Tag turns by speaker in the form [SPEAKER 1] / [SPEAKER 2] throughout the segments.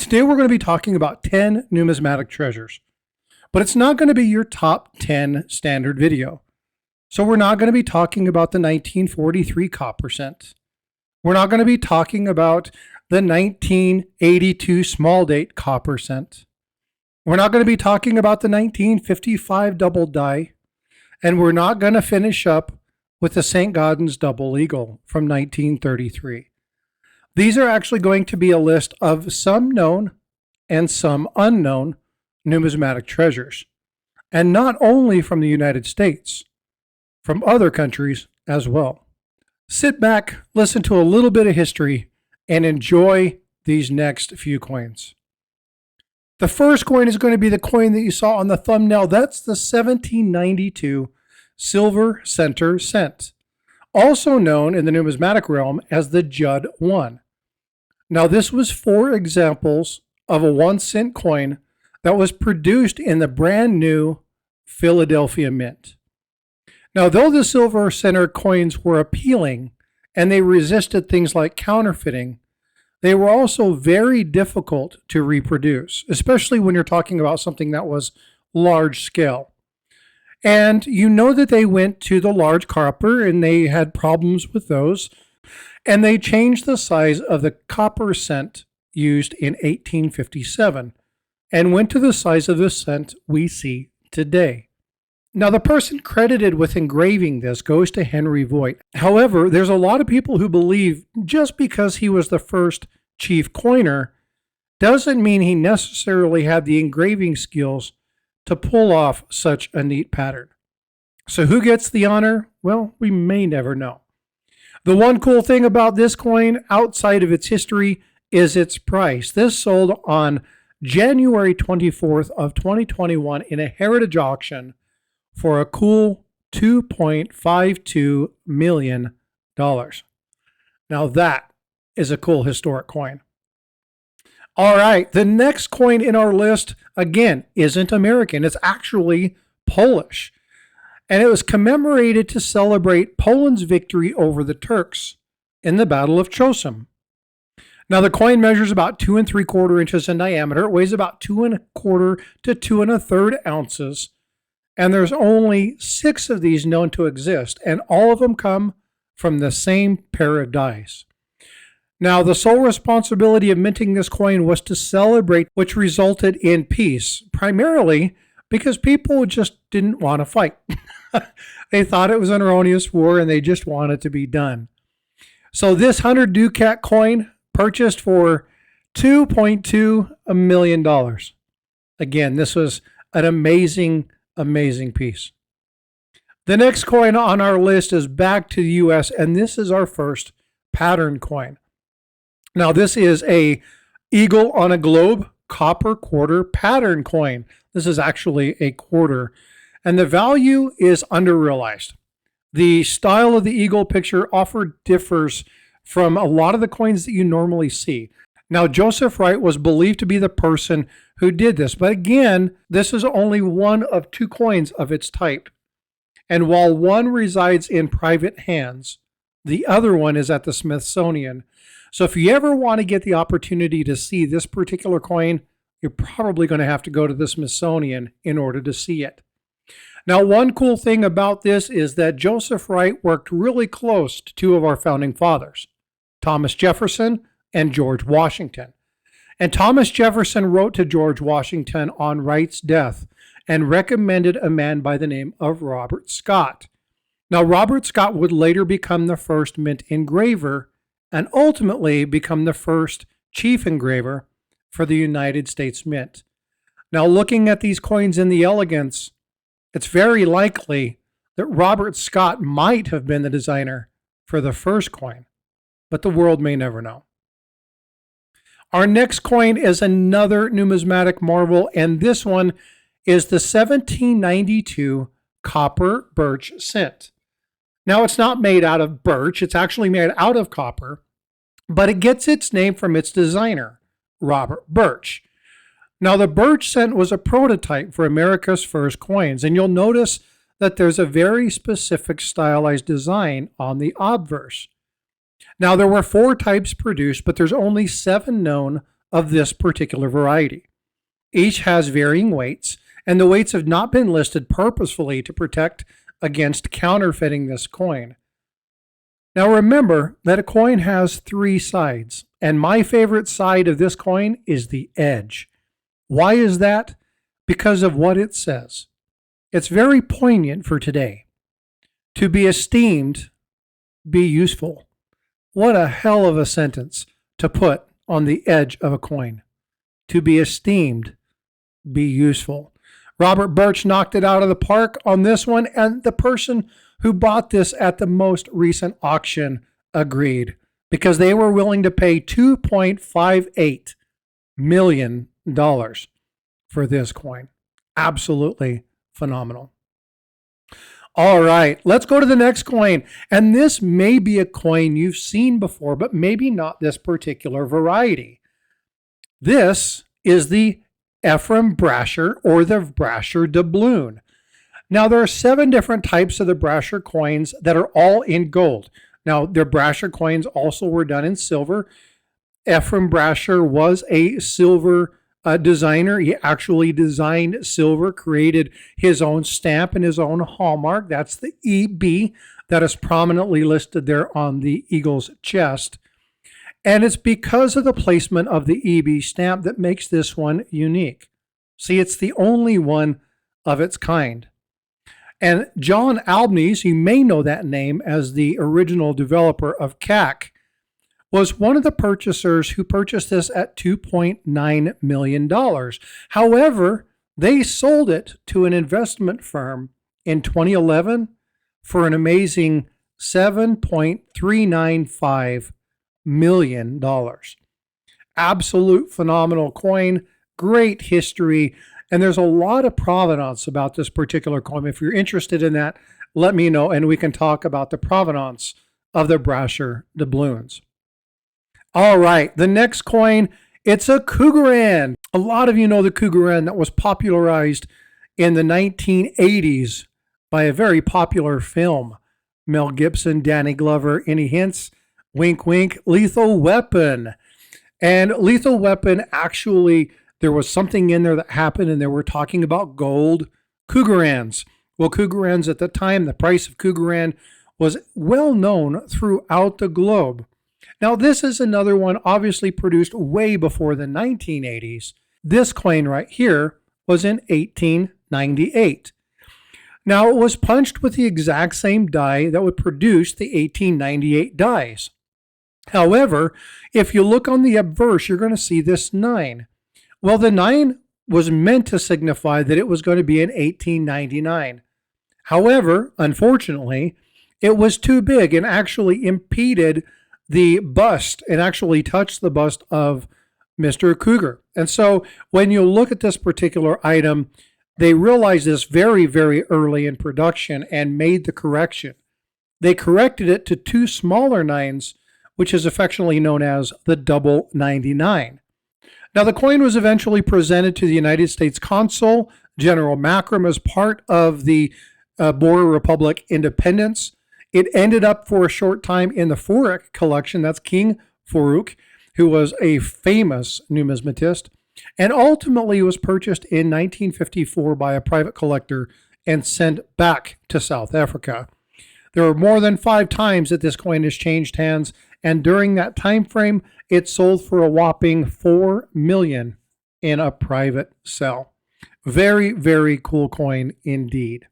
[SPEAKER 1] Today we're going to be talking about 10 numismatic treasures, but it's not going to be your top 10 standard video. So we're not going to be talking about the 1943 copper cent. We're not going to be talking about the 1982 small date copper cent. We're not going to be talking about the 1955 double die, and we're not going to finish up with the St. Gaudens double eagle from 1933. These are actually going to be a list of some known and some unknown numismatic treasures, and not only from the United States, from other countries as well. Sit back, listen to a little bit of history, and enjoy these next few coins. The first coin is going to be the coin that you saw on the thumbnail. That's the 1792 silver center cent, also known in the numismatic realm as the Judd 1. Now, this was 4 examples of a 1-cent coin that was produced in the brand new Philadelphia Mint. Now, though the silver center coins were appealing and they resisted things like counterfeiting, they were also very difficult to reproduce, especially when you're talking about something that was large scale. And you know that they went to the large copper and they had problems with those. And they changed the size of the copper cent used in 1857 and went to the size of the cent we see today. Now, the person credited with engraving this goes to Henry Voigt. However, there's a lot of people who believe just because he was the first chief coiner doesn't mean he necessarily had the engraving skills to pull off such a neat pattern. So who gets the honor? Well, we may never know. The one cool thing about this coin outside of its history is its price. This sold on January 24th of 2021 in a heritage auction for a cool $2.52 million. Now that is a cool historic coin. All right, the next coin in our list, again, isn't American. It's actually Polish. And it was commemorated to celebrate Poland's victory over the Turks in the Battle of Chosin. Now, the coin measures about 2 3/4 inches in diameter. It weighs about 2 1/4 to 2 1/3 ounces. And there's only 6 of these known to exist, and all of them come from the same pair of dies. Now, the sole responsibility of minting this coin was to celebrate, which resulted in peace, primarily because people just didn't want to fight. They thought it was an erroneous war and they just wanted to be done. So this 100 ducat coin purchased for $2.2 million. Again, this was an amazing piece. The next coin on our list is back to the US, and this is our first pattern coin. Now, this is a eagle on a globe copper quarter pattern coin. This is actually a quarter, and the value is underrealized. The style of the eagle picture offered differs from a lot of the coins that you normally see. Now, Joseph Wright was believed to be the person who did this, but again, this is only one of 2 coins of its type. And while one resides in private hands, the other one is at the Smithsonian. So if you ever want to get the opportunity to see this particular coin, you're probably going to have to go to the Smithsonian in order to see it. Now, one cool thing about this is that Joseph Wright worked really close to 2 of our founding fathers, Thomas Jefferson and George Washington. And Thomas Jefferson wrote to George Washington on Wright's death and recommended a man by the name of Robert Scott. Now, Robert Scott would later become the first mint engraver and ultimately become the first chief engraver for the United States Mint. Now, looking at these coins in the elegance, it's very likely that Robert Scott might have been the designer for the first coin, but the world may never know. Our next coin is another numismatic marvel, and this one is the 1792 copper birch cent. Now, it's not made out of birch, it's actually made out of copper, but it gets its name from its designer, Robert Birch. Now, the birch cent was a prototype for America's first coins, and you'll notice that there's a very specific stylized design on the obverse. Now, there were 4 types produced, but there's only 7 known of this particular variety. Each has varying weights, and the weights have not been listed purposefully to protect against counterfeiting this coin. Now remember that a coin has three sides, and my favorite side of this coin is the edge. Why is that? Because of what it says. It's very poignant for today. To be esteemed, be useful. What a hell of a sentence to put on the edge of a coin. To be esteemed, be useful. Robert Birch knocked it out of the park on this one, and the person who bought this at the most recent auction agreed because they were willing to pay $2.58 million for this coin. Absolutely phenomenal. All right, let's go to the next coin. And this may be a coin you've seen before, but maybe not this particular variety. This is the Ephraim Brasher, or the Brasher doubloon. Now, there are 7 different types of the Brasher coins that are all in gold. Now, their Brasher coins also were done in silver. Ephraim Brasher was a silver designer. He actually designed silver, created his own stamp and his own hallmark. That's the EB that is prominently listed there on the eagle's chest. And it's because of the placement of the EB stamp that makes this one unique. See, it's the only one of its kind. And John Albnese, you may know that name as the original developer of CAC, was one of the purchasers who purchased this at $2.9 million. However, they sold it to an investment firm in 2011 for an amazing $7.395 million. Absolute phenomenal coin, great history, and there's a lot of provenance about this particular coin. If you're interested in that, let me know, and we can talk about the provenance of the Brasher doubloons. All right, the next coin, it's a Cougaran. A lot of you know the Cougaran that was popularized in the 1980s by a very popular film. Mel Gibson, Danny Glover, any hints? Wink, wink, Lethal Weapon. And Lethal Weapon, actually, there was something in there that happened, and they were talking about gold Cougarans. Well, Cougarans at the time, the price of Cougaran was well known throughout the globe. Now, this is another one obviously produced way before the 1980s. This coin right here was in 1898. Now, it was punched with the exact same die that would produce the 1898 dies. However, if you look on the obverse, you're going to see this 9. Well, the 9 was meant to signify that it was going to be in 1899. However, unfortunately, it was too big and actually impeded the bust and actually touched the bust of Mr. Cougar. And so when you look at this particular item, they realized this very, very early in production and made the correction. They corrected it to 2 smaller 9s, which is affectionately known as the double 99. Now, the coin was eventually presented to the United States Consul General Macram as part of the Boer Republic independence. It ended up for a short time in the Farouk collection. That's King Farouk, who was a famous numismatist, and ultimately was purchased in 1954 by a private collector and sent back to South Africa. There are more than 5 times that this coin has changed hands, and during that time frame, it sold for a whopping $4 million in a private sale. Very, very cool coin indeed.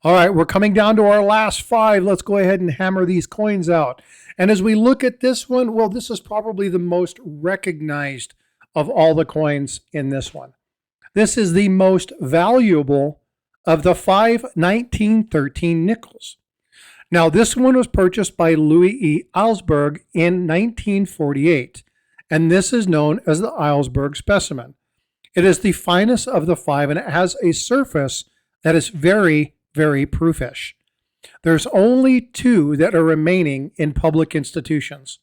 [SPEAKER 1] All right, we're coming down to our last 5. Let's go ahead and hammer these coins out. And as we look at this one, well, this is probably the most recognized of all the coins in this one. This is the most valuable of the 5 1913 nickels. Now, this one was purchased by Louis E. Eilsberg in 1948, and this is known as the Eilsberg specimen. It is the finest of the 5, and it has a surface that is very, very proofish. There's only 2 that are remaining in public institutions.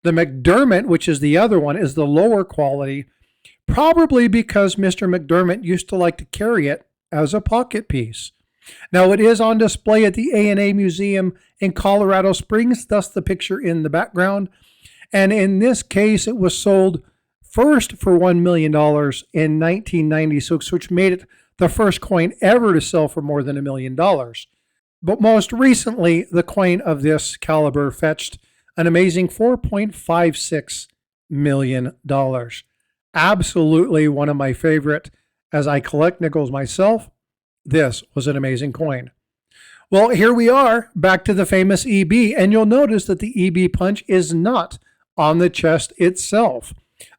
[SPEAKER 1] The McDermott, which is the other one, is the lower quality, probably because Mr. McDermott used to like to carry it as a pocket piece. Now, it is on display at the A&A Museum in Colorado Springs, thus the picture in the background. And in this case, it was sold first for $1 million in 1996, which made it the first coin ever to sell for more than $1 million. But most recently, the coin of this caliber fetched an amazing $4.56 million. Absolutely one of my favorite. As I collect nickels myself, this was an amazing coin. Well, here we are, back to the famous EB, and you'll notice that the EB punch is not on the chest itself.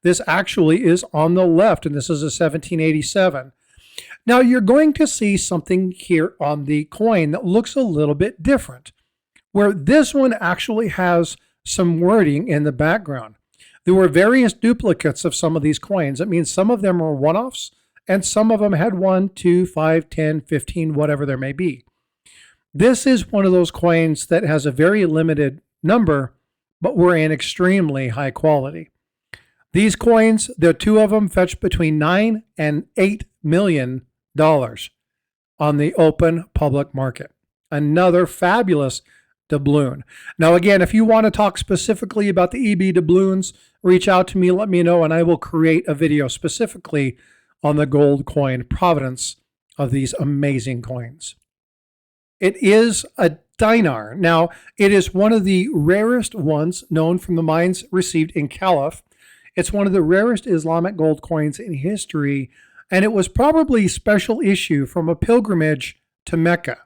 [SPEAKER 1] This actually is on the left, and this is a 1787. Now, you're going to see something here on the coin that looks a little bit different, where this one actually has some wording in the background. There were various duplicates of some of these coins. That means some of them are one-offs, and some of them had 1, 2, 5, 10, 15, whatever there may be. This is one of those coins that has a very limited number, but were in extremely high quality. These coins, the two of them, fetched between $9 and $8 million on the open public market. Another fabulous doubloon. Now, again, if you want to talk specifically about the EB doubloons, reach out to me, let me know, and I will create a video specifically on the gold coin provenance of these amazing coins. It is a dinar. Now, it is one of the rarest ones known from the mines received in Caliph. It's one of the rarest Islamic gold coins in history, and it was probably special issue from a pilgrimage to Mecca.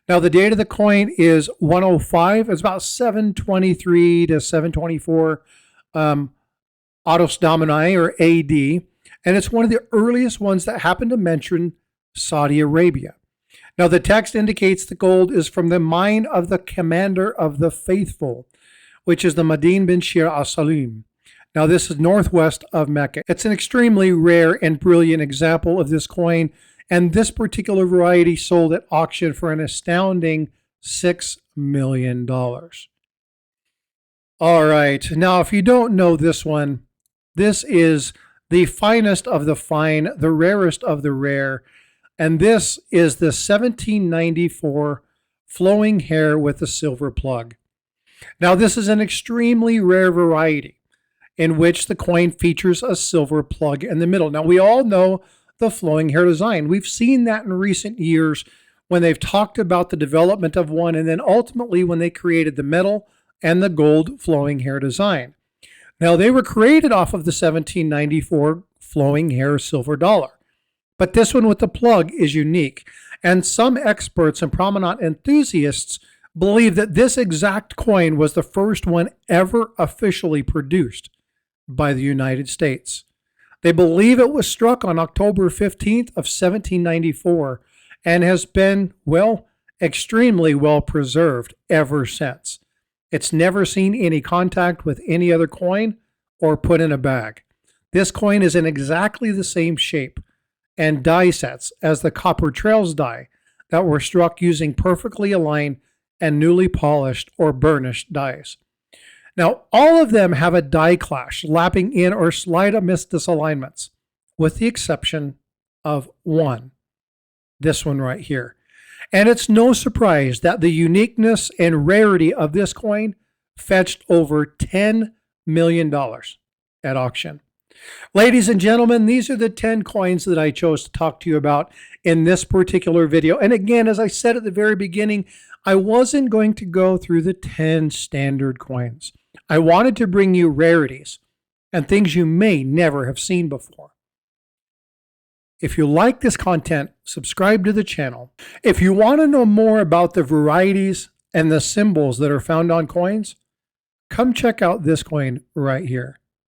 [SPEAKER 1] Now, the date of the coin is 105. It's about 723 to 724 Autos Domini, or AD. And it's one of the earliest ones that happen to mention Saudi Arabia. Now, the text indicates the gold is from the mine of the commander of the faithful, which is the Madin bin Shir al-Salim. Now, this is northwest of Mecca. It's an extremely rare and brilliant example of this coin, and this particular variety sold at auction for an astounding $6 million. All right, now if you don't know this one, this is the finest of the fine, the rarest of the rare, and this is the 1794 flowing hair with a silver plug. Now, this is an extremely rare variety in which the coin features a silver plug in the middle. Now, we all know the flowing hair design. We've seen that in recent years when they've talked about the development of one, and then ultimately when they created the metal and the gold flowing hair design. Now, they were created off of the 1794 flowing hair silver dollar, but this one with the plug is unique, and some experts and prominent enthusiasts believe that this exact coin was the first one ever officially produced by the United States. They believe it was struck on October 15th of 1794 and has been, well, extremely well preserved ever since. It's never seen any contact with any other coin or put in a bag. This coin is in exactly the same shape and die sets as the Copper Trails die that were struck using perfectly aligned and newly polished or burnished dies. Now, all of them have a die clash, lapping in or slight amidst disalignments, with the exception of one, this one right here. And it's no surprise that the uniqueness and rarity of this coin fetched over $10 million at auction. Ladies and gentlemen, these are the 10 coins that I chose to talk to you about in this particular video. And again, as I said at the very beginning, I wasn't going to go through the 10 standard coins. I wanted to bring you rarities and things you may never have seen before. If you like this content, subscribe to the channel. If you want to know more about the varieties and the symbols that are found on coins, come check out this coin right here.